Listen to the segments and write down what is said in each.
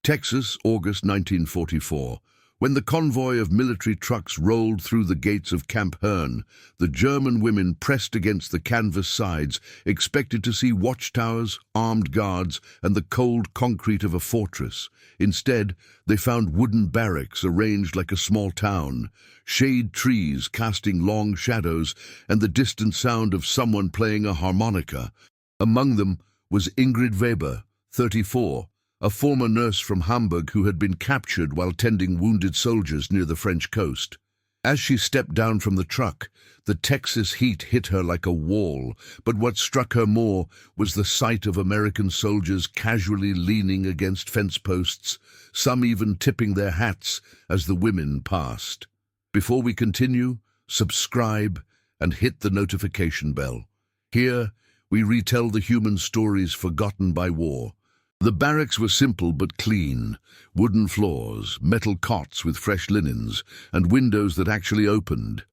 Texas, August 1944. When the convoy of military trucks rolled through the gates of Camp Hearn, the German women pressed against the canvas sides, expected to see watchtowers, armed guards, and the cold concrete of a fortress. Instead, they found wooden barracks arranged like a small town, shade trees casting long shadows, and the distant sound of someone playing a harmonica. Among them was Ingrid Weber, 34, a former nurse from Hamburg who had been captured while tending wounded soldiers near the French coast. As she stepped down from the truck, the Texas heat hit her like a wall, but what struck her more was the sight of American soldiers casually leaning against fence posts, some even tipping their hats as the women passed. Before we continue, subscribe and hit the notification bell. Here, we retell the human stories forgotten by war. The barracks were simple but clean, wooden floors, metal cots with fresh linens, and windows that actually opened.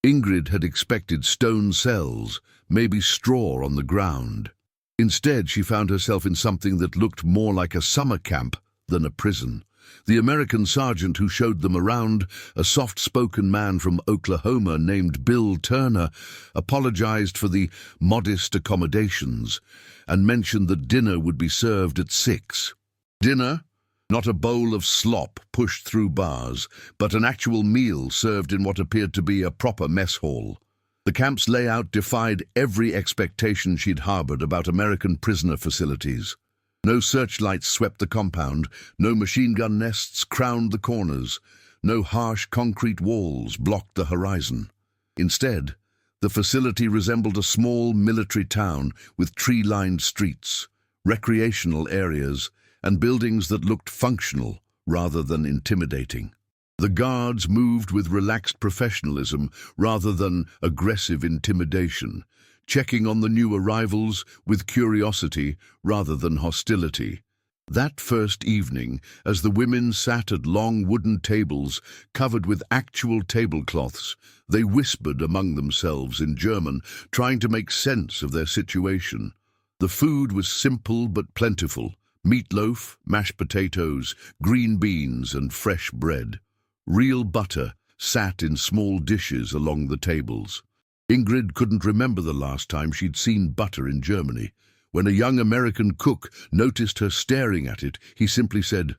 Ingrid had expected stone cells, maybe straw on the ground. Instead, she found herself in something that looked more like a summer camp than a prison. The American sergeant who showed them around, a soft-spoken man from Oklahoma named Bill Turner, apologized for the modest accommodations and mentioned that dinner would be served at 6. Dinner? Not a bowl of slop pushed through bars, but an actual meal served in what appeared to be a proper mess hall. The camp's layout defied every expectation she'd harbored about American prisoner facilities. No searchlights swept the compound, no machine gun nests crowned the corners, no harsh concrete walls blocked the horizon. Instead, the facility resembled a small military town with tree-lined streets, recreational areas, and buildings that looked functional rather than intimidating. The guards moved with relaxed professionalism rather than aggressive intimidation, checking on the new arrivals with curiosity rather than hostility. That first evening, as the women sat at long wooden tables covered with actual tablecloths, they whispered among themselves in German, trying to make sense of their situation. The food was simple but plentiful: meatloaf, mashed potatoes, green beans, and fresh bread. Real butter sat in small dishes along the tables. Ingrid couldn't remember the last time she'd seen butter in Germany. When a young American cook noticed her staring at it, he simply said,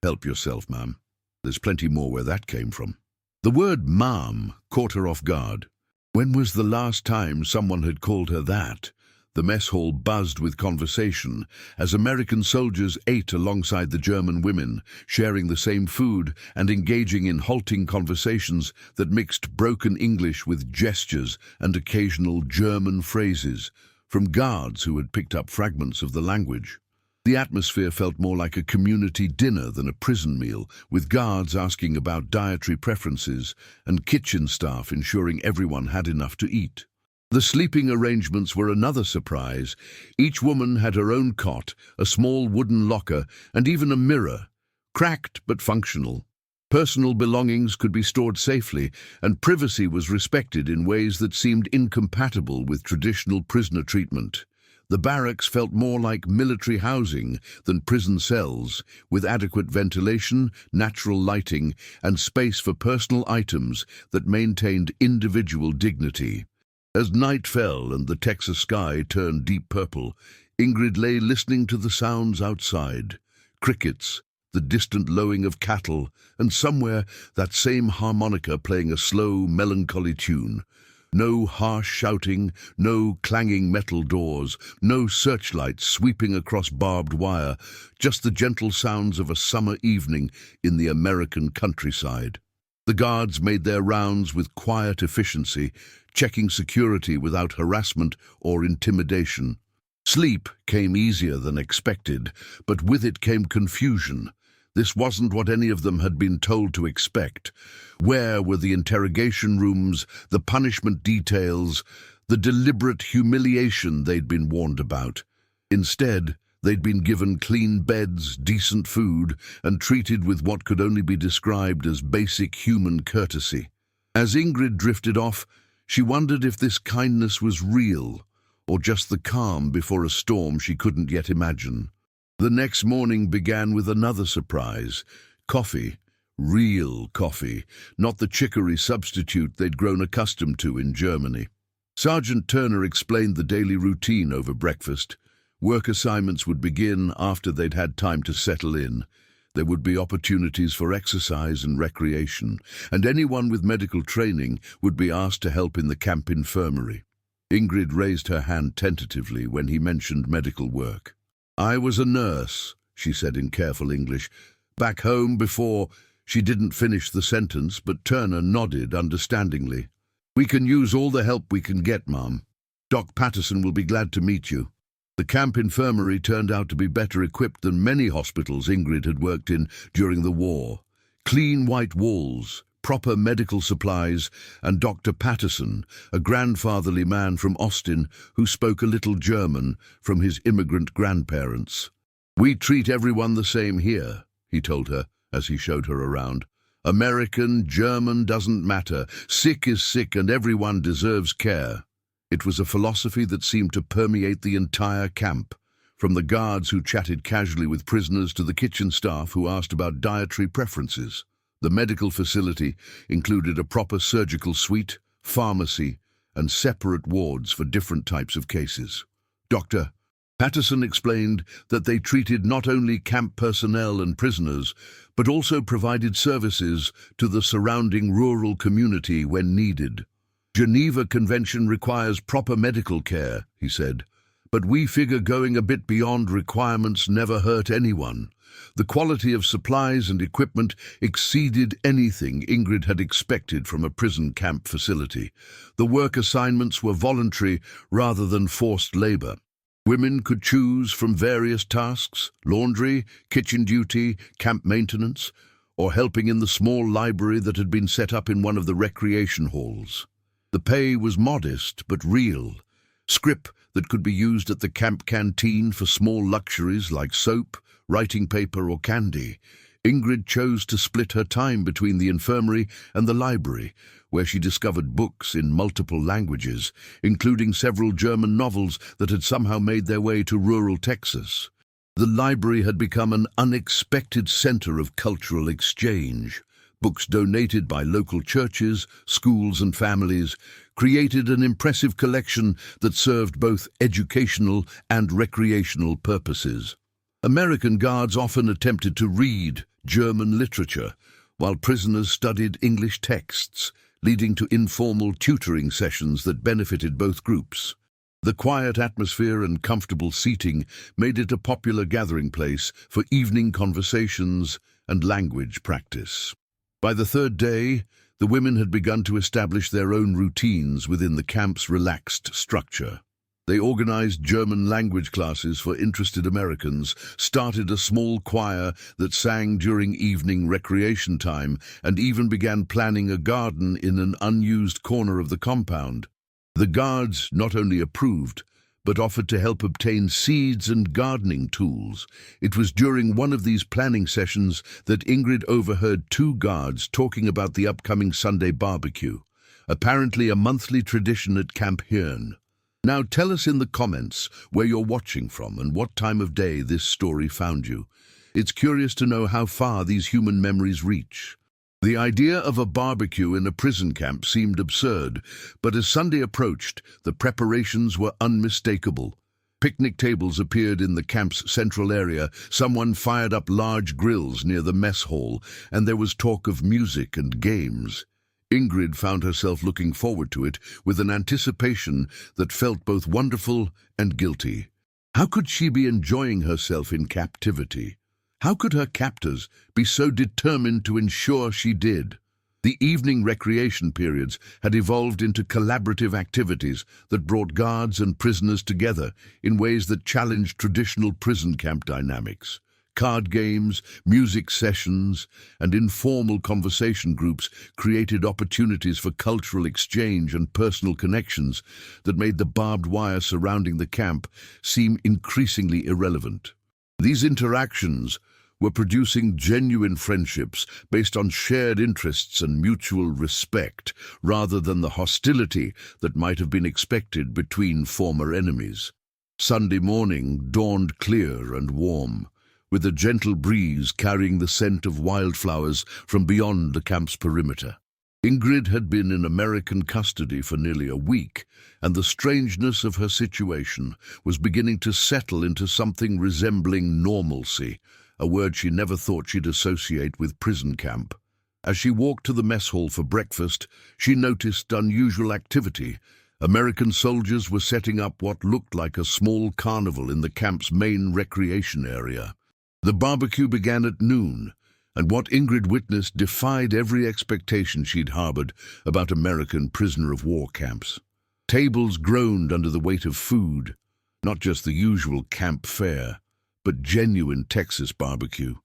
"Help yourself, ma'am. There's plenty more where that came from." The word ma'am caught her off guard. When was the last time someone had called her that? The mess hall buzzed with conversation as American soldiers ate alongside the German women, sharing the same food and engaging in halting conversations that mixed broken English with gestures and occasional German phrases from guards who had picked up fragments of the language. The atmosphere felt more like a community dinner than a prison meal, with guards asking about dietary preferences and kitchen staff ensuring everyone had enough to eat. The sleeping arrangements were another surprise. Each woman had her own cot, a small wooden locker, and even a mirror, cracked but functional. Personal belongings could be stored safely, and privacy was respected in ways that seemed incompatible with traditional prisoner treatment. The barracks felt more like military housing than prison cells, with adequate ventilation, natural lighting, and space for personal items that maintained individual dignity. As night fell and the Texas sky turned deep purple, Ingrid lay listening to the sounds outside: crickets, the distant lowing of cattle, and somewhere that same harmonica playing a slow, melancholy tune. No harsh shouting, no clanging metal doors, no searchlights sweeping across barbed wire, just the gentle sounds of a summer evening in the American countryside. The guards made their rounds with quiet efficiency, checking security without harassment or intimidation. Sleep came easier than expected, but with it came confusion. This wasn't what any of them had been told to expect. Where were the interrogation rooms, the punishment details, the deliberate humiliation they'd been warned about? Instead, they'd been given clean beds, decent food, and treated with what could only be described as basic human courtesy. As Ingrid drifted off, she wondered if this kindness was real, or just the calm before a storm she couldn't yet imagine. The next morning began with another surprise. Coffee. Real coffee, not the chicory substitute they'd grown accustomed to in Germany. Sergeant Turner explained the daily routine over breakfast. Work assignments would begin after they'd had time to settle in. There would be opportunities for exercise and recreation, and anyone with medical training would be asked to help in the camp infirmary. Ingrid raised her hand tentatively when he mentioned medical work. "I was a nurse," she said in careful English. "Back home before—" She didn't finish the sentence, but Turner nodded understandingly. "We can use all the help we can get, Ma'am. Doc Patterson will be glad to meet you." The camp infirmary turned out to be better equipped than many hospitals Ingrid had worked in during the war. Clean white walls, proper medical supplies, and Dr. Patterson, a grandfatherly man from Austin who spoke a little German from his immigrant grandparents. "We treat everyone the same here," he told her as he showed her around. "American, German, doesn't matter. Sick is sick and everyone deserves care." It was a philosophy that seemed to permeate the entire camp, from the guards who chatted casually with prisoners to the kitchen staff who asked about dietary preferences. The medical facility included a proper surgical suite, pharmacy, and separate wards for different types of cases. Dr. Patterson explained that they treated not only camp personnel and prisoners, but also provided services to the surrounding rural community when needed. "Geneva Convention requires proper medical care," he said, "but we figure going a bit beyond requirements never hurt anyone." The quality of supplies and equipment exceeded anything Ingrid had expected from a prison camp facility. The work assignments were voluntary rather than forced labor. Women could choose from various tasks: laundry, kitchen duty, camp maintenance, or helping in the small library that had been set up in one of the recreation halls. The pay was modest but real. Scrip that could be used at the camp canteen for small luxuries like soap, writing paper or candy. Ingrid chose to split her time between the infirmary and the library, where she discovered books in multiple languages, including several German novels that had somehow made their way to rural Texas. The library had become an unexpected center of cultural exchange. Books donated by local churches, schools and families created an impressive collection that served both educational and recreational purposes. American guards often attempted to read German literature, while prisoners studied English texts, leading to informal tutoring sessions that benefited both groups. The quiet atmosphere and comfortable seating made it a popular gathering place for evening conversations and language practice. By the third day, the women had begun to establish their own routines within the camp's relaxed structure. They organized German language classes for interested Americans, started a small choir that sang during evening recreation time, and even began planning a garden in an unused corner of the compound. The guards not only approved, but offered to help obtain seeds and gardening tools. It was during one of these planning sessions that Ingrid overheard two guards talking about the upcoming Sunday barbecue, apparently a monthly tradition at Camp Hearn. Now tell us in the comments where you're watching from and what time of day this story found you. It's curious to know how far these human memories reach. The idea of a barbecue in a prison camp seemed absurd, but as Sunday approached, the preparations were unmistakable. Picnic tables appeared in the camp's central area, someone fired up large grills near the mess hall, and there was talk of music and games. Ingrid found herself looking forward to it with an anticipation that felt both wonderful and guilty. How could she be enjoying herself in captivity? How could her captors be so determined to ensure she did? The evening recreation periods had evolved into collaborative activities that brought guards and prisoners together in ways that challenged traditional prison camp dynamics. Card games, music sessions, and informal conversation groups created opportunities for cultural exchange and personal connections that made the barbed wire surrounding the camp seem increasingly irrelevant. These interactions were producing genuine friendships based on shared interests and mutual respect, rather than the hostility that might have been expected between former enemies. Sunday morning dawned clear and warm, with a gentle breeze carrying the scent of wildflowers from beyond the camp's perimeter. Ingrid had been in American custody for nearly a week, and the strangeness of her situation was beginning to settle into something resembling normalcy, a word she never thought she'd associate with prison camp. As she walked to the mess hall for breakfast, she noticed unusual activity. American soldiers were setting up what looked like a small carnival in the camp's main recreation area. The barbecue began at noon, and what Ingrid witnessed defied every expectation she'd harbored about American prisoner-of-war camps. Tables groaned under the weight of food, not just the usual camp fare, but genuine Texas barbecue.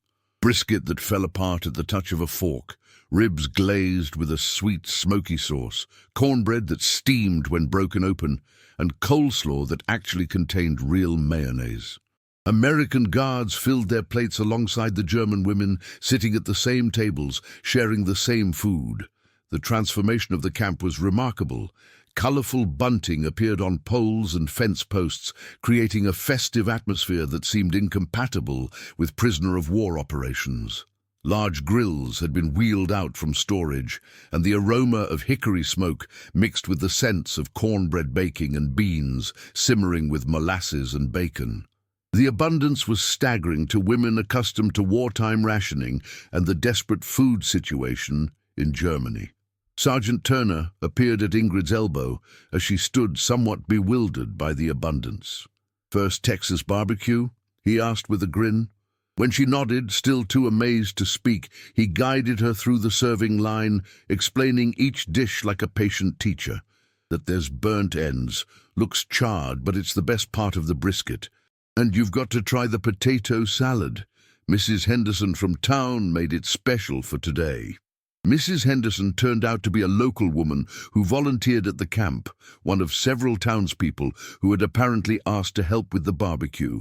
Brisket that fell apart at the touch of a fork, ribs glazed with a sweet, smoky sauce, cornbread that steamed when broken open, and coleslaw that actually contained real mayonnaise. American guards filled their plates alongside the German women, sitting at the same tables, sharing the same food. The transformation of the camp was remarkable. Colorful bunting appeared on poles and fence posts, creating a festive atmosphere that seemed incompatible with prisoner-of-war operations. Large grills had been wheeled out from storage, and the aroma of hickory smoke mixed with the scents of cornbread baking and beans simmering with molasses and bacon. The abundance was staggering to women accustomed to wartime rationing and the desperate food situation in Germany. Sergeant Turner appeared at Ingrid's elbow as she stood somewhat bewildered by the abundance. "First Texas barbecue?" he asked with a grin. When she nodded, still too amazed to speak, he guided her through the serving line, explaining each dish like a patient teacher. "That there's burnt ends, looks charred, but it's the best part of the brisket. And you've got to try the potato salad. Mrs. Henderson from town made it special for today." Mrs. Henderson turned out to be a local woman who volunteered at the camp, one of several townspeople who had apparently asked to help with the barbecue.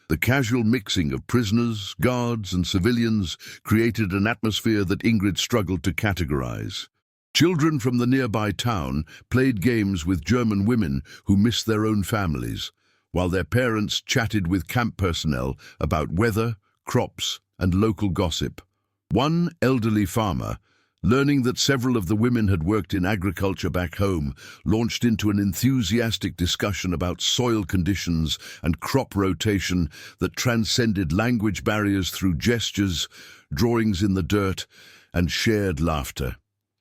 The casual mixing of prisoners, guards, and civilians created an atmosphere that Ingrid struggled to categorize. Children from the nearby town played games with German women who missed their own families, while their parents chatted with camp personnel about weather, crops, and local gossip. One elderly farmer, learning that several of the women had worked in agriculture back home, launched into an enthusiastic discussion about soil conditions and crop rotation that transcended language barriers through gestures, drawings in the dirt, and shared laughter.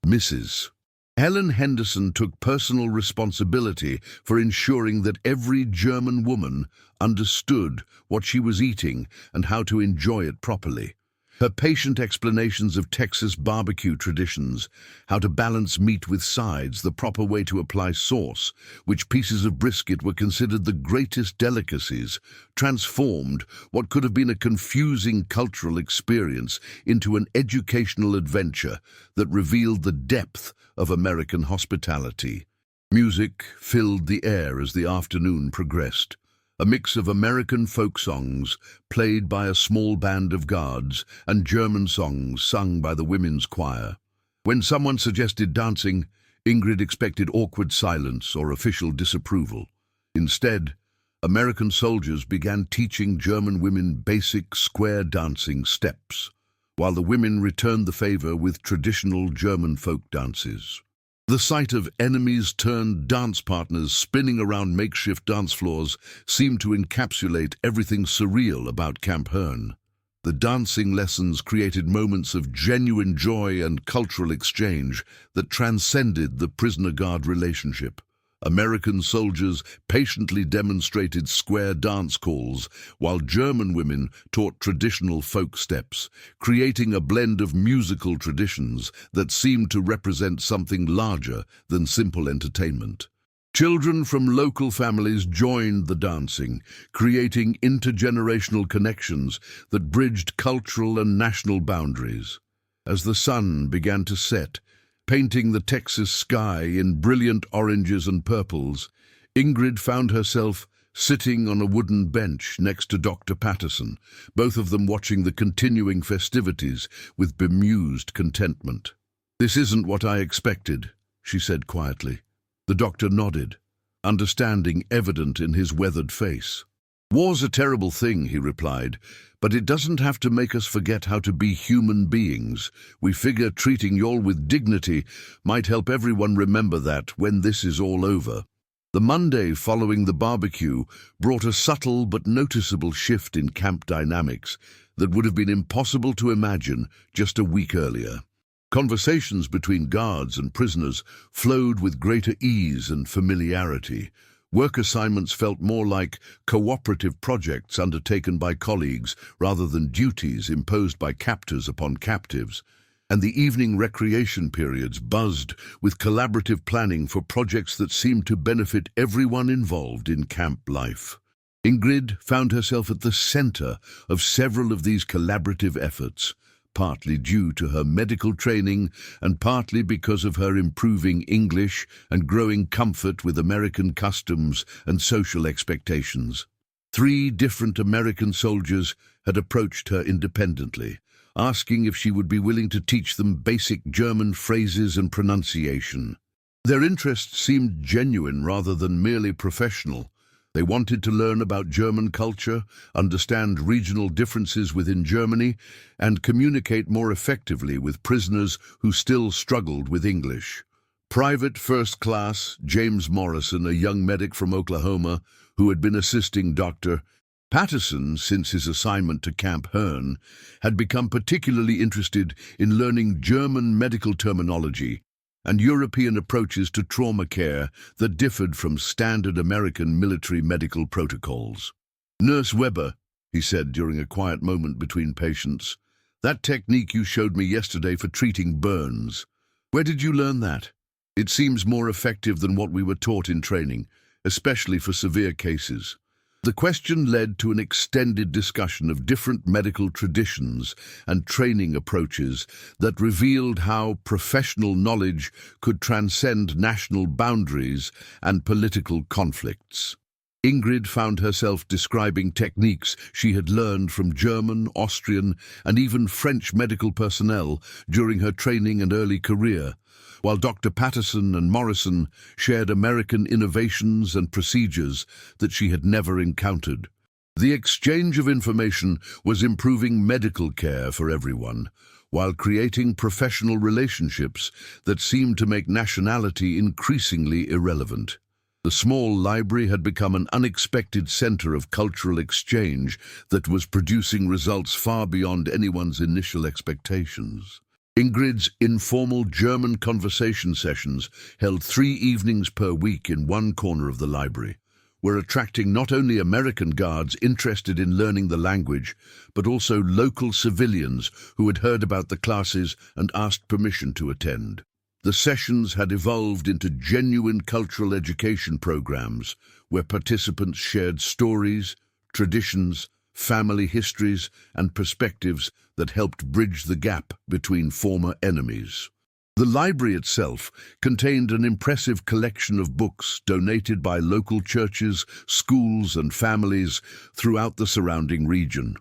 Mrs. Helen Henderson took personal responsibility for ensuring that every German woman understood what she was eating and how to enjoy it properly. Her patient explanations of Texas barbecue traditions, how to balance meat with sides, the proper way to apply sauce, which pieces of brisket were considered the greatest delicacies, transformed what could have been a confusing cultural experience into an educational adventure that revealed the depth of American hospitality. Music filled the air as the afternoon progressed. A mix of American folk songs, played by a small band of guards, and German songs sung by the women's choir. When someone suggested dancing, Ingrid expected awkward silence or official disapproval. Instead, American soldiers began teaching German women basic square dancing steps, while the women returned the favor with traditional German folk dances. The sight of enemies-turned dance partners spinning around makeshift dance floors seemed to encapsulate everything surreal about Camp Hearn. The dancing lessons created moments of genuine joy and cultural exchange that transcended the prisoner-guard relationship. American soldiers patiently demonstrated square dance calls, while German women taught traditional folk steps, creating a blend of musical traditions that seemed to represent something larger than simple entertainment. Children from local families joined the dancing, creating intergenerational connections that bridged cultural and national boundaries. As the sun began to set, painting the Texas sky in brilliant oranges and purples, Ingrid found herself sitting on a wooden bench next to Dr. Patterson, both of them watching the continuing festivities with bemused contentment. "This isn't what I expected," she said quietly. The doctor nodded. understanding evident in his weathered face. "War's a terrible thing," he replied, "but it doesn't have to make us forget how to be human beings. We figure treating y'all with dignity might help everyone remember that when this is all over." The Monday following the barbecue brought a subtle but noticeable shift in camp dynamics that would have been impossible to imagine just a week earlier. Conversations between guards and prisoners flowed with greater ease and familiarity. Work assignments felt more like cooperative projects undertaken by colleagues rather than duties imposed by captors upon captives. And the evening recreation periods buzzed with collaborative planning for projects that seemed to benefit everyone involved in camp life. Ingrid found herself at the center of several of these collaborative efforts, partly due to her medical training and partly because of her improving English and growing comfort with American customs and social expectations. 3 different American soldiers had approached her independently, asking if she would be willing to teach them basic German phrases and pronunciation. Their interest seemed genuine rather than merely professional. They wanted to learn about German culture, understand regional differences within Germany, and communicate more effectively with prisoners who still struggled with English. Private First Class James Morrison, a young medic from Oklahoma who had been assisting Dr. Patterson since his assignment to Camp Hearn, had become particularly interested in learning German medical terminology and European approaches to trauma care that differed from standard American military medical protocols. "Nurse Weber," he said during a quiet moment between patients, "that technique you showed me yesterday for treating burns, where did you learn that? It seems more effective than what we were taught in training, especially for severe cases." The question led to an extended discussion of different medical traditions and training approaches that revealed how professional knowledge could transcend national boundaries and political conflicts. Ingrid found herself describing techniques she had learned from German, Austrian, and even French medical personnel during her training and early career, while Dr. Patterson and Morrison shared American innovations and procedures that she had never encountered. The exchange of information was improving medical care for everyone, while creating professional relationships that seemed to make nationality increasingly irrelevant. The small library had become an unexpected center of cultural exchange that was producing results far beyond anyone's initial expectations. Ingrid's informal German conversation sessions, held 3 evenings per week in one corner of the library, were attracting not only American guards interested in learning the language, but also local civilians who had heard about the classes and asked permission to attend. The sessions had evolved into genuine cultural education programs where participants shared stories, traditions, family histories, and perspectives that helped bridge the gap between former enemies. The library itself contained an impressive collection of books donated by local churches, schools, and families throughout the surrounding region.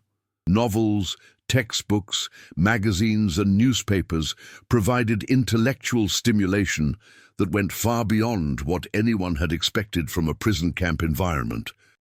Novels, textbooks, magazines, and newspapers provided intellectual stimulation that went far beyond what anyone had expected from a prison camp environment.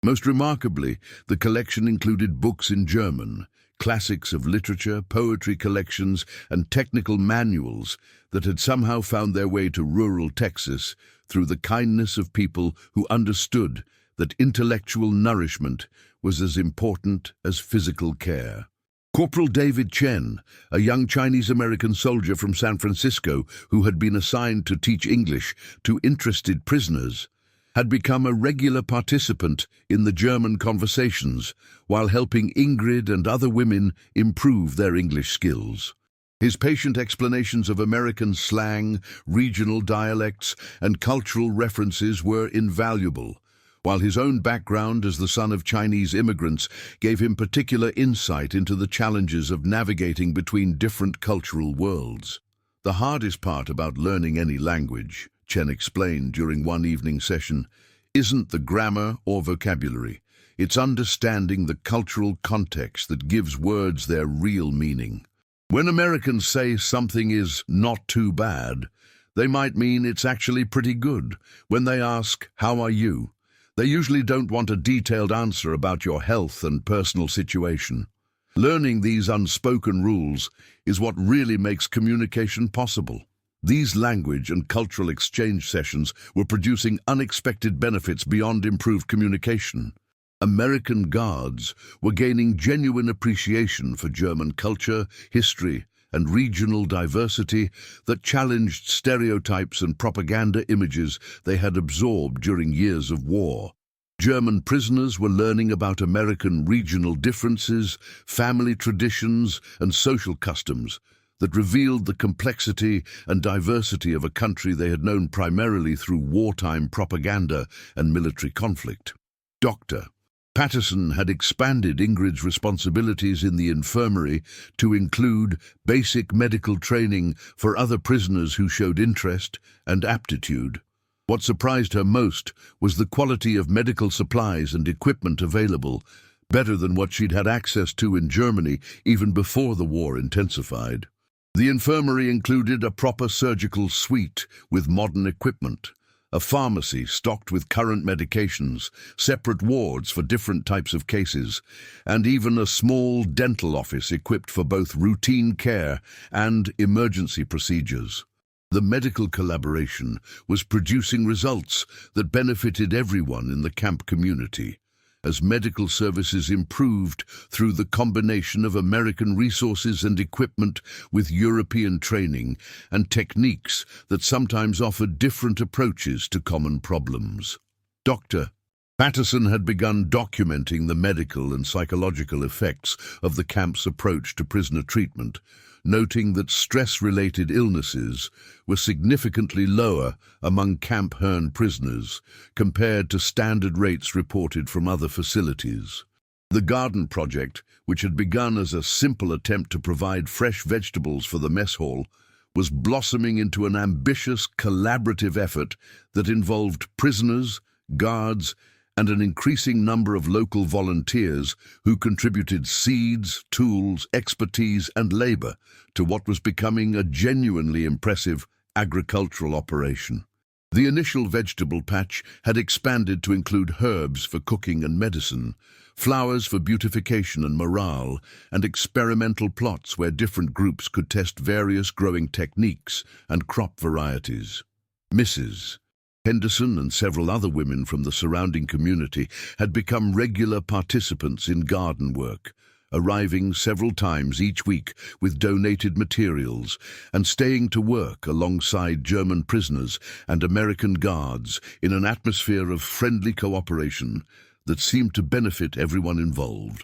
Most remarkably, the collection included books in German, classics of literature, poetry collections, and technical manuals that had somehow found their way to rural Texas through the kindness of people who understood that intellectual nourishment was as important as physical care. Corporal David Chen, a young Chinese-American soldier from San Francisco who had been assigned to teach English to interested prisoners, had become a regular participant in the German conversations while helping Ingrid and other women improve their English skills. His patient explanations of American slang, regional dialects, and cultural references were invaluable, while his own background as the son of Chinese immigrants gave him particular insight into the challenges of navigating between different cultural worlds. "The hardest part about learning any language," Chen explained during one evening session, "isn't the grammar or vocabulary. It's understanding the cultural context that gives words their real meaning. When Americans say something is not too bad, They might mean it's actually pretty good. When they ask, "How are you?" they usually don't want a detailed answer about your health and personal situation. Learning these unspoken rules is what really makes communication possible. These language and cultural exchange sessions were producing unexpected benefits beyond improved communication. American guards were gaining genuine appreciation for German culture, history, and regional diversity that challenged stereotypes and propaganda images they had absorbed during years of war. German prisoners were learning about American regional differences, family traditions, and social customs that revealed the complexity and diversity of a country they had known primarily through wartime propaganda and military conflict. Dr. Patterson had expanded Ingrid's responsibilities in the infirmary to include basic medical training for other prisoners who showed interest and aptitude. What surprised her most was the quality of medical supplies and equipment available, better than what she'd had access to in Germany even before the war intensified. The infirmary included a proper surgical suite with modern equipment, a pharmacy stocked with current medications, separate wards for different types of cases, and even a small dental office equipped for both routine care and emergency procedures. The medical collaboration was producing results that benefited everyone in the camp community, as medical services improved through the combination of American resources and equipment with European training and techniques that sometimes offered different approaches to common problems. Dr. Patterson had begun documenting the medical and psychological effects of the camp's approach to prisoner treatment, noting that stress-related illnesses were significantly lower among Camp Herne prisoners compared to standard rates reported from other facilities. The garden project, which had begun as a simple attempt to provide fresh vegetables for the mess hall, was blossoming into an ambitious collaborative effort that involved prisoners, guards, and an increasing number of local volunteers who contributed seeds, tools, expertise, and labor to what was becoming a genuinely impressive agricultural operation. The initial vegetable patch had expanded to include herbs for cooking and medicine, flowers for beautification and morale, and experimental plots where different groups could test various growing techniques and crop varieties. Mrs. Henderson and several other women from the surrounding community had become regular participants in garden work, arriving several times each week with donated materials and staying to work alongside German prisoners and American guards in an atmosphere of friendly cooperation that seemed to benefit everyone involved.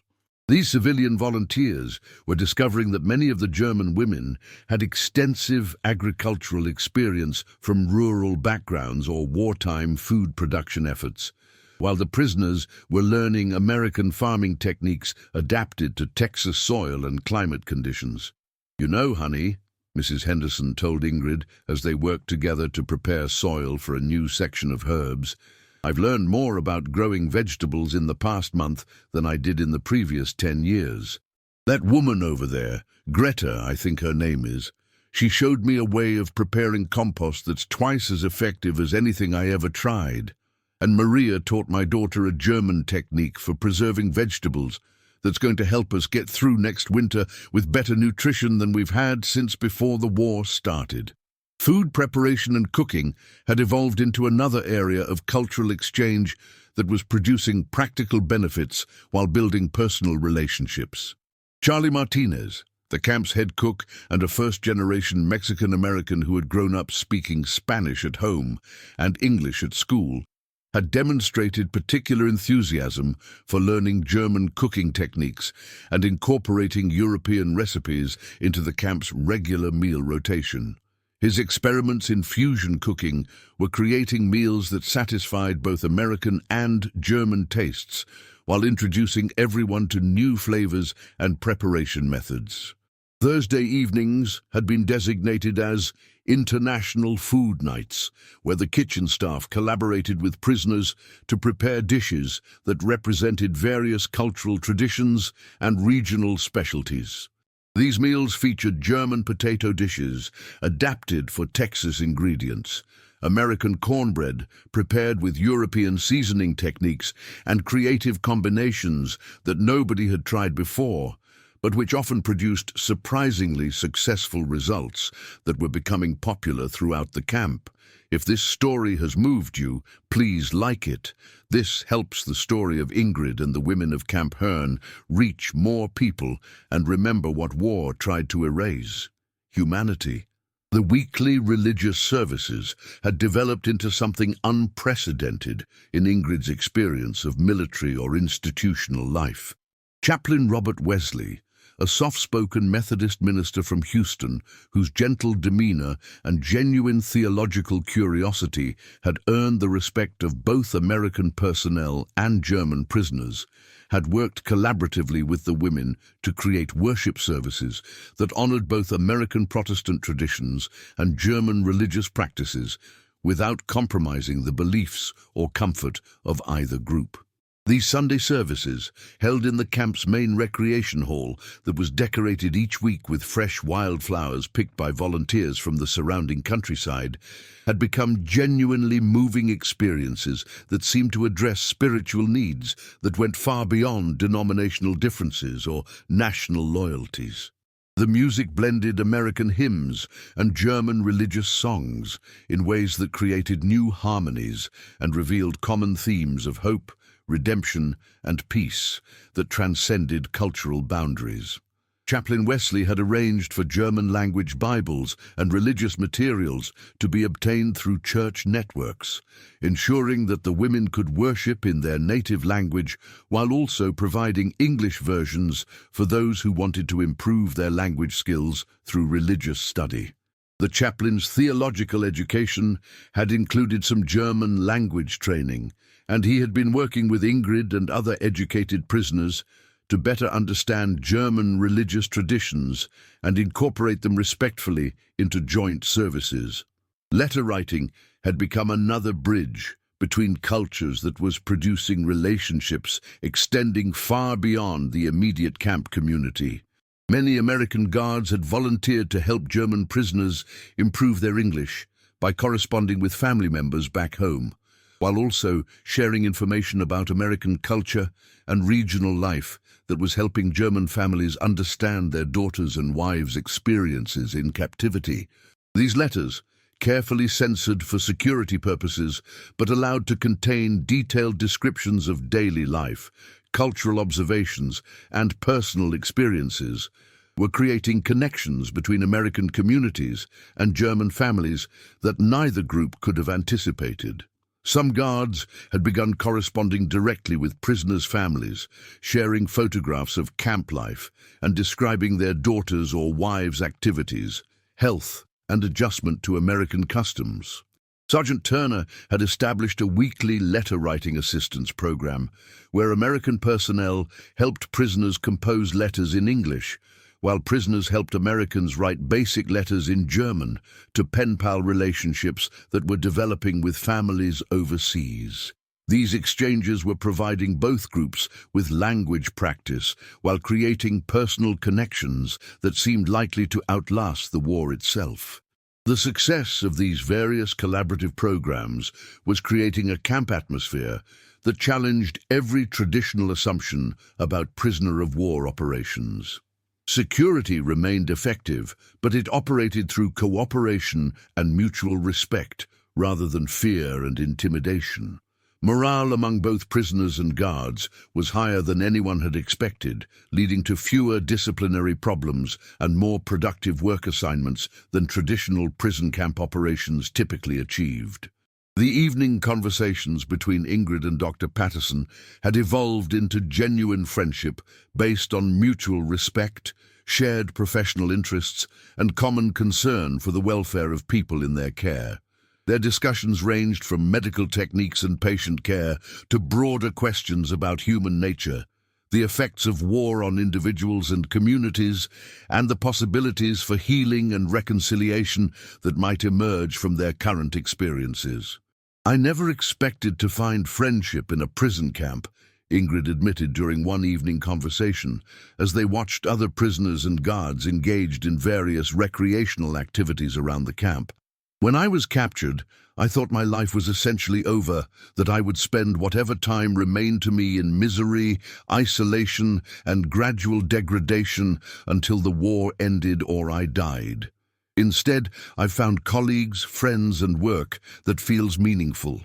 These civilian volunteers were discovering that many of the German women had extensive agricultural experience from rural backgrounds or wartime food production efforts, while the prisoners were learning American farming techniques adapted to Texas soil and climate conditions. "You know, honey," Mrs. Henderson told Ingrid as they worked together to prepare soil for a new section of herbs, "I've learned more about growing vegetables in the past month than I did in the previous 10 years. That woman over there, Greta, I think her name is, she showed me a way of preparing compost that's twice as effective as anything I ever tried. And Maria taught my daughter a German technique for preserving vegetables that's going to help us get through next winter with better nutrition than we've had since before the war started." Food preparation and cooking had evolved into another area of cultural exchange that was producing practical benefits while building personal relationships. Charlie Martinez, the camp's head cook and a first-generation Mexican-American who had grown up speaking Spanish at home and English at school, had demonstrated particular enthusiasm for learning German cooking techniques and incorporating European recipes into the camp's regular meal rotation. His experiments in fusion cooking were creating meals that satisfied both American and German tastes, while introducing everyone to new flavors and preparation methods. Thursday evenings had been designated as International Food Nights, where the kitchen staff collaborated with prisoners to prepare dishes that represented various cultural traditions and regional specialties. These meals featured German potato dishes adapted for Texas ingredients, American cornbread prepared with European seasoning techniques and creative combinations that nobody had tried before, but which often produced surprisingly successful results that were becoming popular throughout the camp. If this story has moved you, please like it. This helps the story of Ingrid and the women of Camp Hearn reach more people and remember what war tried to erase: humanity. The weekly religious services had developed into something unprecedented in Ingrid's experience of military or institutional life. Chaplain Robert Wesley, a soft-spoken Methodist minister from Houston whose gentle demeanor and genuine theological curiosity had earned the respect of both American personnel and German prisoners, had worked collaboratively with the women to create worship services that honored both American Protestant traditions and German religious practices without compromising the beliefs or comfort of either group. These Sunday services, held in the camp's main recreation hall that was decorated each week with fresh wildflowers picked by volunteers from the surrounding countryside, had become genuinely moving experiences that seemed to address spiritual needs that went far beyond denominational differences or national loyalties. The music blended American hymns and German religious songs in ways that created new harmonies and revealed common themes of hope, redemption, and peace that transcended cultural boundaries. Chaplain Wesley had arranged for German-language Bibles and religious materials to be obtained through church networks, ensuring that the women could worship in their native language while also providing English versions for those who wanted to improve their language skills through religious study. The chaplain's theological education had included some German language training, and he had been working with Ingrid and other educated prisoners to better understand German religious traditions and incorporate them respectfully into joint services. Letter writing had become another bridge between cultures that was producing relationships extending far beyond the immediate camp community. Many American guards had volunteered to help German prisoners improve their English by corresponding with family members back home, while also sharing information about American culture and regional life that was helping German families understand their daughters' and wives' experiences in captivity. These letters, carefully censored for security purposes but allowed to contain detailed descriptions of daily life, cultural observations, and personal experiences, were creating connections between American communities and German families that neither group could have anticipated. Some guards had begun corresponding directly with prisoners' families, sharing photographs of camp life and describing their daughters' or wives' activities, health, and adjustment to American customs. Sergeant Turner had established a weekly letter-writing assistance program where American personnel helped prisoners compose letters in English, while prisoners helped Americans write basic letters in German to pen-pal relationships that were developing with families overseas. These exchanges were providing both groups with language practice while creating personal connections that seemed likely to outlast the war itself. The success of these various collaborative programs was creating a camp atmosphere that challenged every traditional assumption about prisoner-of-war operations. Security remained effective, but it operated through cooperation and mutual respect rather than fear and intimidation. Morale among both prisoners and guards was higher than anyone had expected, leading to fewer disciplinary problems and more productive work assignments than traditional prison camp operations typically achieved. The evening conversations between Ingrid and Dr. Patterson had evolved into genuine friendship based on mutual respect, shared professional interests, and common concern for the welfare of people in their care. Their discussions ranged from medical techniques and patient care to broader questions about human nature, the effects of war on individuals and communities, and the possibilities for healing and reconciliation that might emerge from their current experiences. "I never expected to find friendship in a prison camp," Ingrid admitted during one evening conversation, as they watched other prisoners and guards engaged in various recreational activities around the camp. When I was captured, I thought my life was essentially over, that I would spend whatever time remained to me in misery, isolation, and gradual degradation until the war ended or I died. Instead, I've found colleagues, friends, and work that feels meaningful.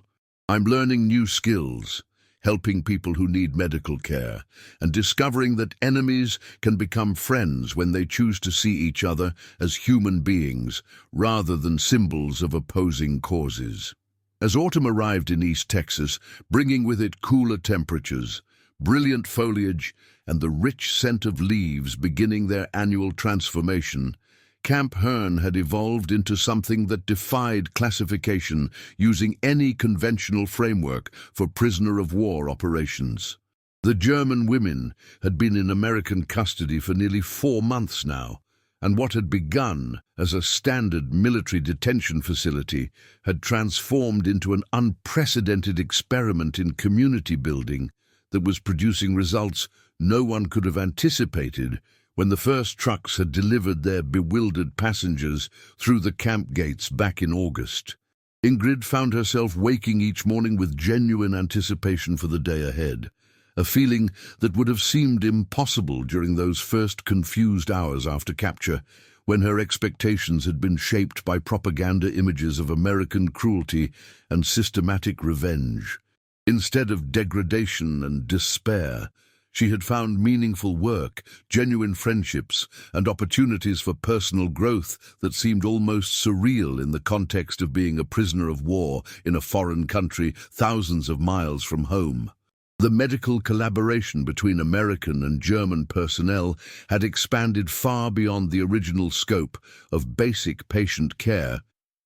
I'm learning new skills, helping people who need medical care, and discovering that enemies can become friends when they choose to see each other as human beings rather than symbols of opposing causes. As autumn arrived in East Texas, bringing with it cooler temperatures, brilliant foliage, and the rich scent of leaves beginning their annual transformation, Camp Hearn had evolved into something that defied classification using any conventional framework for prisoner-of-war operations. The German women had been in American custody for nearly 4 months now, and what had begun as a standard military detention facility had transformed into an unprecedented experiment in community building that was producing results no one could have anticipated when the first trucks had delivered their bewildered passengers through the camp gates back in August. Ingrid found herself waking each morning with genuine anticipation for the day ahead, a feeling that would have seemed impossible during those first confused hours after capture, when her expectations had been shaped by propaganda images of American cruelty and systematic revenge. Instead of degradation and despair, she had found meaningful work, genuine friendships, and opportunities for personal growth that seemed almost surreal in the context of being a prisoner of war in a foreign country thousands of miles from home. The medical collaboration between American and German personnel had expanded far beyond the original scope of basic patient care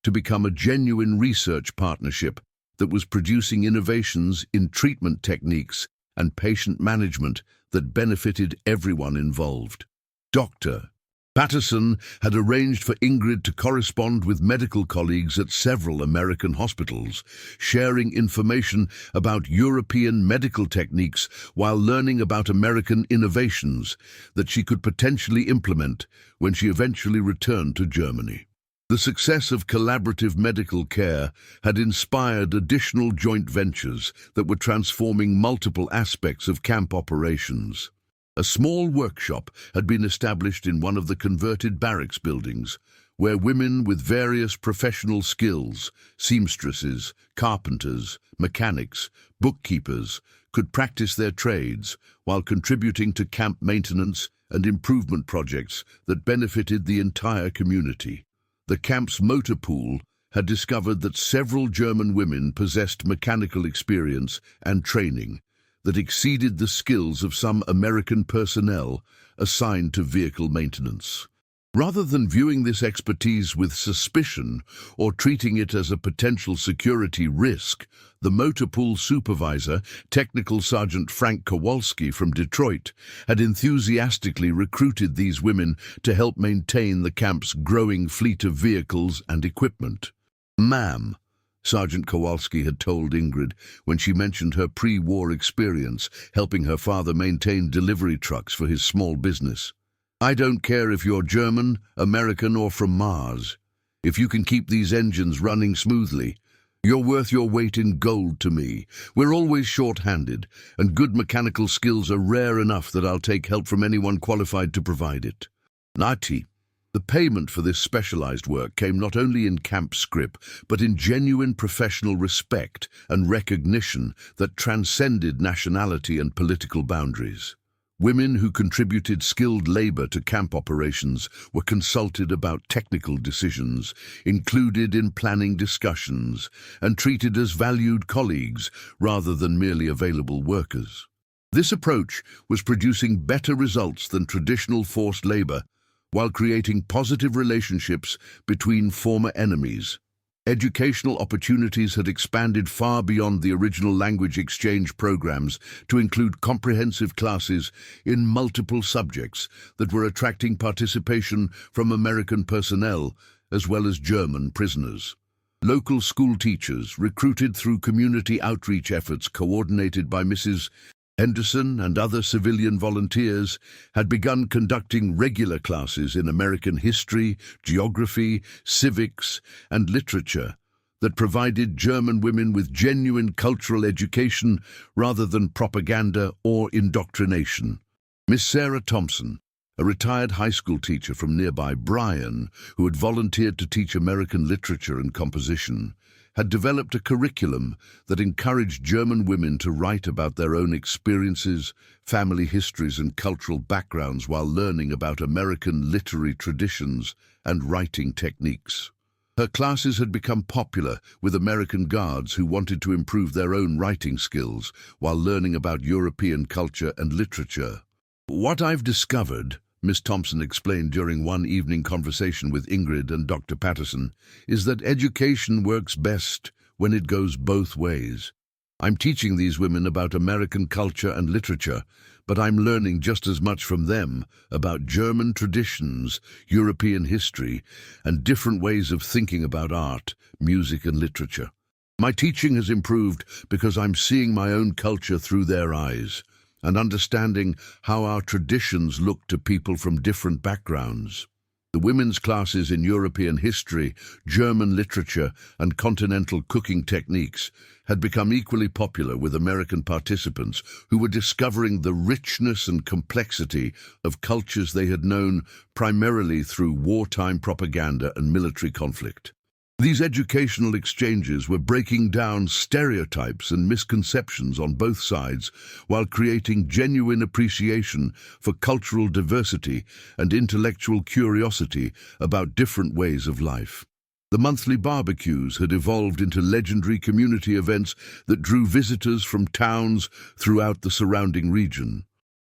to become a genuine research partnership that was producing innovations in treatment techniques and patient management that benefited everyone involved. Dr. Patterson had arranged for Ingrid to correspond with medical colleagues at several American hospitals, sharing information about European medical techniques while learning about American innovations that she could potentially implement when she eventually returned to Germany. The success of collaborative medical care had inspired additional joint ventures that were transforming multiple aspects of camp operations. A small workshop had been established in one of the converted barracks buildings, where women with various professional skills, seamstresses, carpenters, mechanics, bookkeepers, could practice their trades while contributing to camp maintenance and improvement projects that benefited the entire community. The camp's motor pool had discovered that several German women possessed mechanical experience and training that exceeded the skills of some American personnel assigned to vehicle maintenance. Rather than viewing this expertise with suspicion or treating it as a potential security risk, the motor pool supervisor, Technical Sergeant Frank Kowalski from Detroit, had enthusiastically recruited these women to help maintain the camp's growing fleet of vehicles and equipment. "Ma'am," Sergeant Kowalski had told Ingrid when she mentioned her pre-war experience helping her father maintain delivery trucks for his small business, "I don't care if you're German, American, or from Mars. If you can keep these engines running smoothly, you're worth your weight in gold to me. We're always short-handed, and good mechanical skills are rare enough that I'll take help from anyone qualified to provide it." Nati. The payment for this specialized work came not only in camp scrip, but in genuine professional respect and recognition that transcended nationality and political boundaries. Women who contributed skilled labor to camp operations were consulted about technical decisions, included in planning discussions, and treated as valued colleagues rather than merely available workers. This approach was producing better results than traditional forced labor, while creating positive relationships between former enemies. Educational opportunities had expanded far beyond the original language exchange programs to include comprehensive classes in multiple subjects that were attracting participation from American personnel as well as German prisoners. Local school teachers, recruited through community outreach efforts coordinated by Mrs. Henderson and other civilian volunteers had begun conducting regular classes in American history, geography, civics, and literature that provided German women with genuine cultural education rather than propaganda or indoctrination. Miss Sarah Thompson, a retired high school teacher from nearby Bryan, who had volunteered to teach American literature and composition, had developed a curriculum that encouraged German women to write about their own experiences, family histories, and cultural backgrounds while learning about American literary traditions and writing techniques. Her classes had become popular with American guards who wanted to improve their own writing skills while learning about European culture and literature. "What I've discovered," Miss Thompson explained during one evening conversation with Ingrid and Dr. Patterson, "is that education works best when it goes both ways. I'm teaching these women about American culture and literature, but I'm learning just as much from them about German traditions, European history, and different ways of thinking about art, music, and literature. My teaching has improved because I'm seeing my own culture through their eyes and understanding how our traditions look to people from different backgrounds." The women's classes in European history, German literature, and continental cooking techniques had become equally popular with American participants who were discovering the richness and complexity of cultures they had known primarily through wartime propaganda and military conflict. These educational exchanges were breaking down stereotypes and misconceptions on both sides while creating genuine appreciation for cultural diversity and intellectual curiosity about different ways of life. The monthly barbecues had evolved into legendary community events that drew visitors from towns throughout the surrounding region.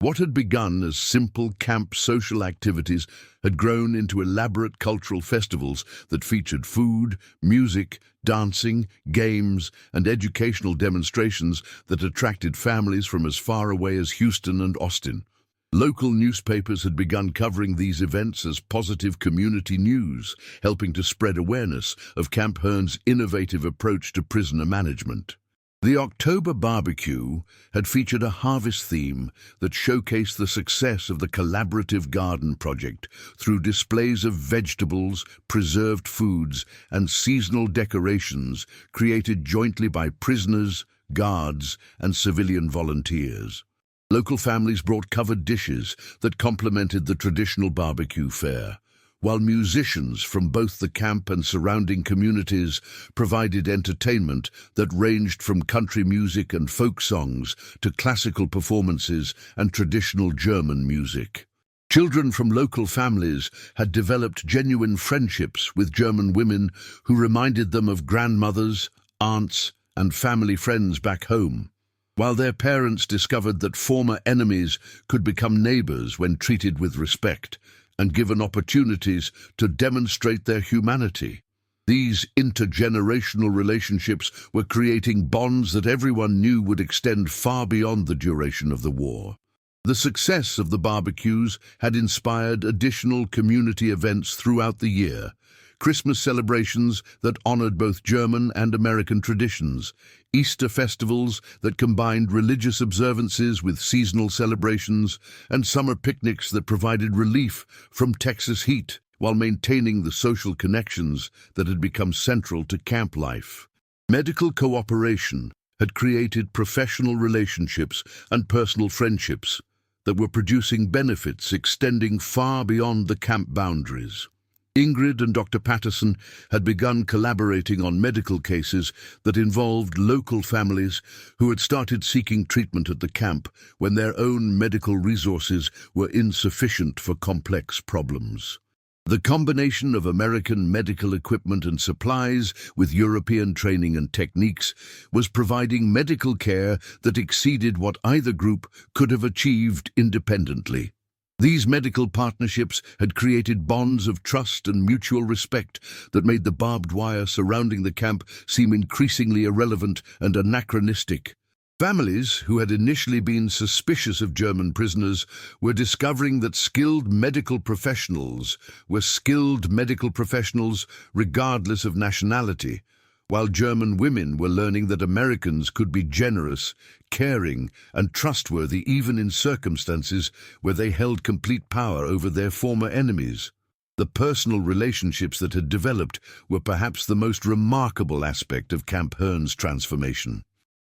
What had begun as simple camp social activities had grown into elaborate cultural festivals that featured food, music, dancing, games, and educational demonstrations that attracted families from as far away as Houston and Austin. Local newspapers had begun covering these events as positive community news, helping to spread awareness of Camp Hearn's innovative approach to prisoner management. The October barbecue had featured a harvest theme that showcased the success of the collaborative garden project through displays of vegetables, preserved foods, and seasonal decorations created jointly by prisoners, guards, and civilian volunteers. Local families brought covered dishes that complemented the traditional barbecue fare, while musicians from both the camp and surrounding communities provided entertainment that ranged from country music and folk songs to classical performances and traditional German music. Children from local families had developed genuine friendships with German women who reminded them of grandmothers, aunts, and family friends back home, while their parents discovered that former enemies could become neighbors when treated with respect and given opportunities to demonstrate their humanity. These intergenerational relationships were creating bonds that everyone knew would extend far beyond the duration of the war. The success of the barbecues had inspired additional community events throughout the year, Christmas celebrations that honored both German and American traditions, Easter festivals that combined religious observances with seasonal celebrations, and summer picnics that provided relief from Texas heat while maintaining the social connections that had become central to camp life. Medical cooperation had created professional relationships and personal friendships that were producing benefits extending far beyond the camp boundaries. Ingrid and Dr. Patterson had begun collaborating on medical cases that involved local families who had started seeking treatment at the camp when their own medical resources were insufficient for complex problems. The combination of American medical equipment and supplies with European training and techniques was providing medical care that exceeded what either group could have achieved independently. These medical partnerships had created bonds of trust and mutual respect that made the barbed wire surrounding the camp seem increasingly irrelevant and anachronistic. Families who had initially been suspicious of German prisoners were discovering that skilled medical professionals were skilled medical professionals regardless of nationality, while German women were learning that Americans could be generous, caring, and trustworthy even in circumstances where they held complete power over their former enemies. The personal relationships that had developed were perhaps the most remarkable aspect of Camp Hern's transformation.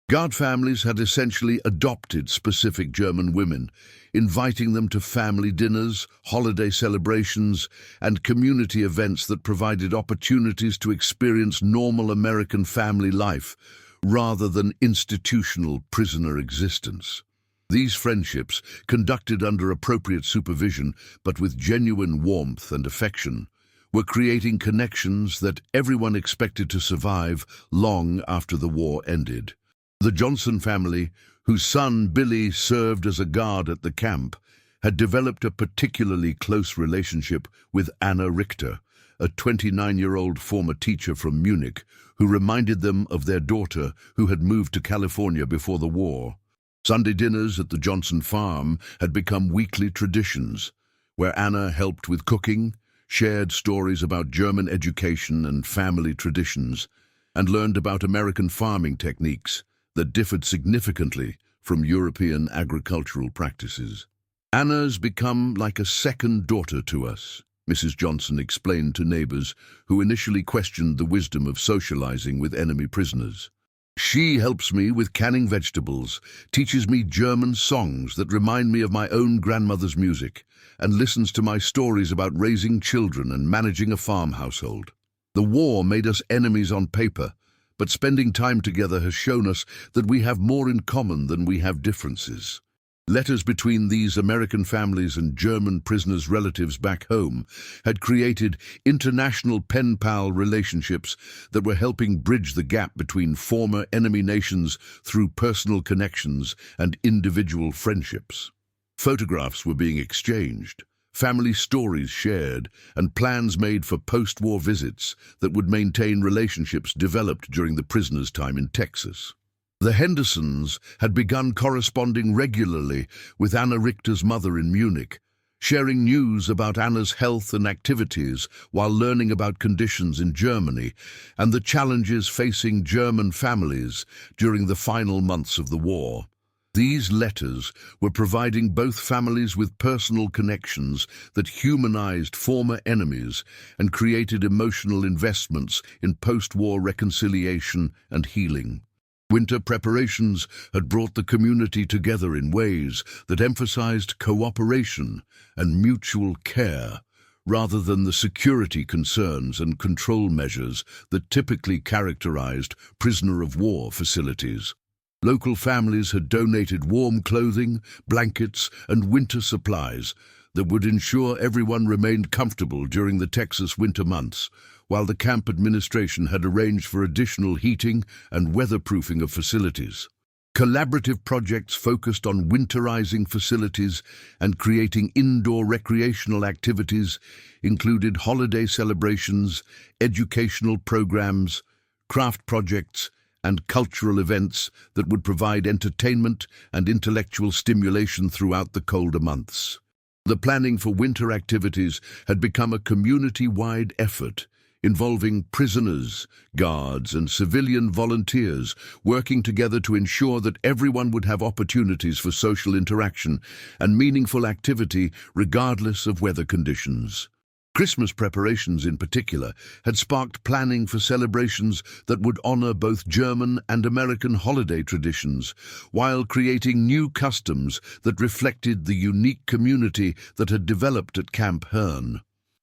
Guard families had essentially adopted specific German women, inviting them to family dinners, holiday celebrations, and community events that provided opportunities to experience normal American family life rather than institutional prisoner existence. These friendships, conducted under appropriate supervision but with genuine warmth and affection, were creating connections that everyone expected to survive long after the war ended. The Johnson family, whose son Billy served as a guard at the camp, had developed a particularly close relationship with Anna Richter, a 29-year-old former teacher from Munich, who reminded them of their daughter who had moved to California before the war. Sunday dinners at the Johnson farm had become weekly traditions, where Anna helped with cooking, shared stories about German education and family traditions, and learned about American farming techniques that differed significantly from European agricultural practices. "Anna's become like a second daughter to us," Mrs. Johnson explained to neighbors who initially questioned the wisdom of socializing with enemy prisoners. "She helps me with canning vegetables, teaches me German songs that remind me of my own grandmother's music, and listens to my stories about raising children and managing a farm household. The war made us enemies on paper, but spending time together has shown us that we have more in common than we have differences." Letters between these American families and German prisoners' relatives back home had created international pen-pal relationships that were helping bridge the gap between former enemy nations through personal connections and individual friendships. Photographs were being exchanged, family stories shared, and plans made for post-war visits that would maintain relationships developed during the prisoners' time in Texas. The Hendersons had begun corresponding regularly with Anna Richter's mother in Munich, sharing news about Anna's health and activities while learning about conditions in Germany and the challenges facing German families during the final months of the war. These letters were providing both families with personal connections that humanized former enemies and created emotional investments in post-war reconciliation and healing. Winter preparations had brought the community together in ways that emphasized cooperation and mutual care, rather than the security concerns and control measures that typically characterized prisoner-of-war facilities. Local families had donated warm clothing, blankets, and winter supplies that would ensure everyone remained comfortable during the Texas winter months, while the camp administration had arranged for additional heating and weatherproofing of facilities. Collaborative projects focused on winterizing facilities and creating indoor recreational activities included holiday celebrations, educational programs, craft projects, and cultural events that would provide entertainment and intellectual stimulation throughout the colder months. The planning for winter activities had become a community-wide effort, involving prisoners, guards, and civilian volunteers working together to ensure that everyone would have opportunities for social interaction and meaningful activity regardless of weather conditions. Christmas preparations in particular had sparked planning for celebrations that would honor both German and American holiday traditions, while creating new customs that reflected the unique community that had developed at Camp Hern.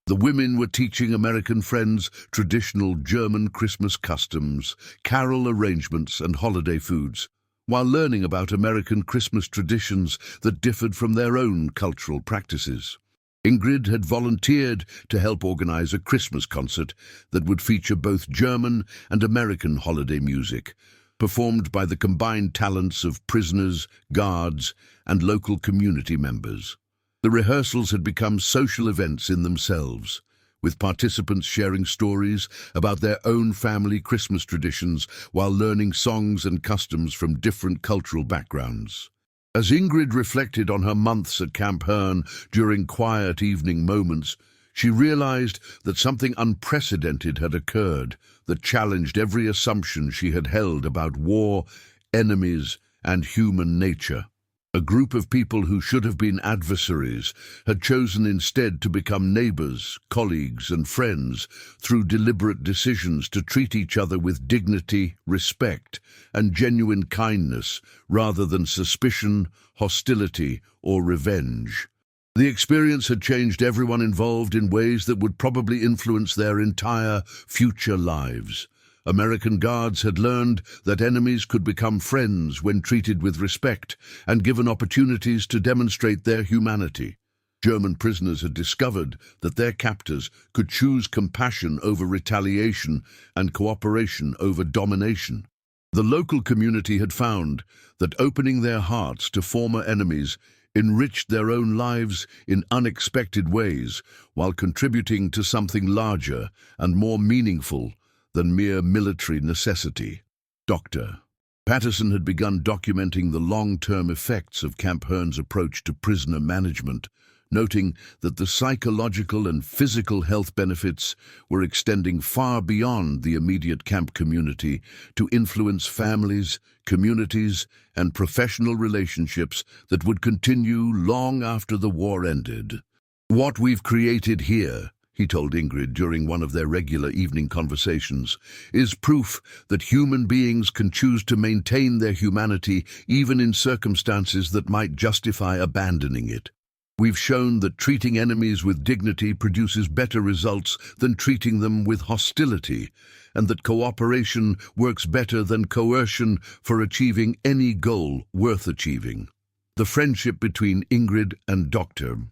The women were teaching American friends traditional German Christmas customs, carol arrangements, and holiday foods, while learning about American Christmas traditions that differed from their own cultural practices. Ingrid had volunteered to help organize a Christmas concert that would feature both German and American holiday music, performed by the combined talents of prisoners, guards, and local community members. The rehearsals had become social events in themselves, with participants sharing stories about their own family Christmas traditions while learning songs and customs from different cultural backgrounds. As Ingrid reflected on her months at Camp Hern during quiet evening moments, She realized that something unprecedented had occurred that challenged every assumption she had held about war, enemies, and human nature. A group of people who should have been adversaries had chosen instead to become neighbors, colleagues, and friends through deliberate decisions to treat each other with dignity, respect, and genuine kindness rather than suspicion, hostility, or revenge. The experience had changed everyone involved in ways that would probably influence their entire future lives. American guards had learned that enemies could become friends when treated with respect and given opportunities to demonstrate their humanity. German prisoners had discovered that their captors could choose compassion over retaliation and cooperation over domination. The local community had found that opening their hearts to former enemies enriched their own lives in unexpected ways while contributing to something larger and more meaningful than mere military necessity. Dr. Patterson had begun documenting the long-term effects of Camp Hearn's approach to prisoner management, noting that the psychological and physical health benefits were extending far beyond the immediate camp community to influence families, communities, and professional relationships that would continue long after the war ended. "What we've created here," he told Ingrid during one of their regular evening conversations, "is proof that human beings can choose to maintain their humanity even in circumstances that might justify abandoning it. We've shown that treating enemies with dignity produces better results than treating them with hostility, and that cooperation works better than coercion for achieving any goal worth achieving." The friendship between Ingrid and Dr.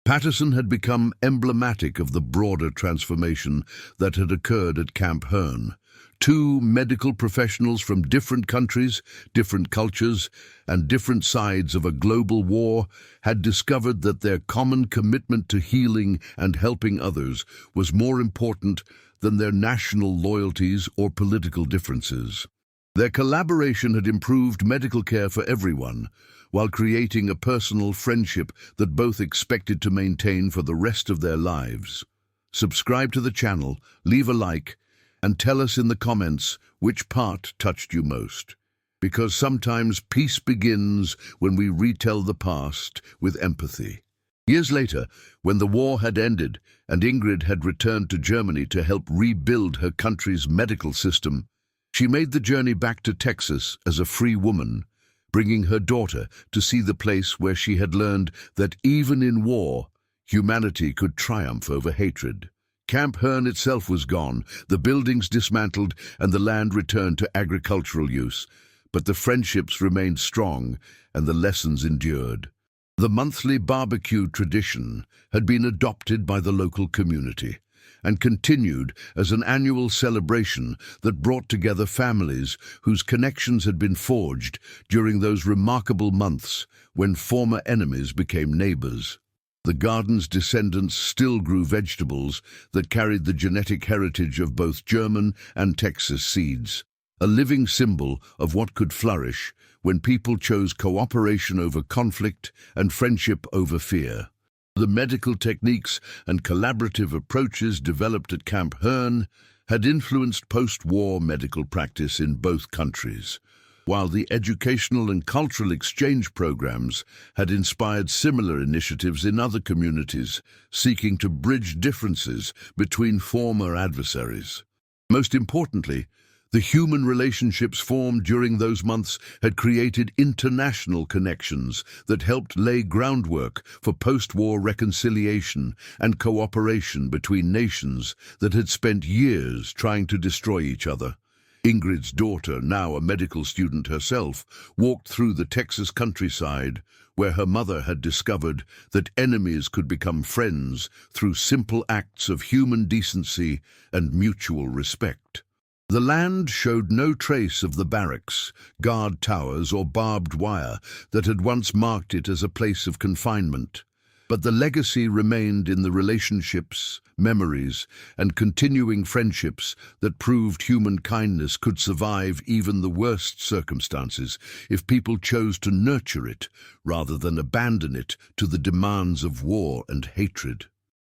Patterson had become emblematic of the broader transformation that had occurred at Camp Hearn. Two medical professionals from different countries, different cultures, and different sides of a global war had discovered that their common commitment to healing and helping others was more important than their national loyalties or political differences. Their collaboration had improved medical care for everyone, while creating a personal friendship that both expected to maintain for the rest of their lives. Subscribe to the channel, leave a like, and tell us in the comments which part touched you most. Because sometimes peace begins when we retell the past with empathy. Years later, when the war had ended and Ingrid had returned to Germany to help rebuild her country's medical system, she made the journey back to Texas as a free woman, bringing her daughter to see the place where she had learned that even in war, humanity could triumph over hatred. Camp Hearn itself was gone, the buildings dismantled, and the land returned to agricultural use. But the friendships remained strong, and the lessons endured. The monthly barbecue tradition had been adopted by the local community and continued as an annual celebration that brought together families whose connections had been forged during those remarkable months when former enemies became neighbors. The garden's descendants still grew vegetables that carried the genetic heritage of both German and Texas seeds, a living symbol of what could flourish when people chose cooperation over conflict and friendship over fear. The medical techniques and collaborative approaches developed at Camp Hearn had influenced post-war medical practice in both countries, while the educational and cultural exchange programs had inspired similar initiatives in other communities, seeking to bridge differences between former adversaries. Most importantly, the human relationships formed during those months had created international connections that helped lay groundwork for post-war reconciliation and cooperation between nations that had spent years trying to destroy each other. Ingrid's daughter, now a medical student herself, walked through the Texas countryside where her mother had discovered that enemies could become friends through simple acts of human decency and mutual respect. The land showed no trace of the barracks, guard towers, or barbed wire that had once marked it as a place of confinement. But the legacy remained in the relationships, memories, and continuing friendships that proved human kindness could survive even the worst circumstances if people chose to nurture it rather than abandon it to the demands of war and hatred.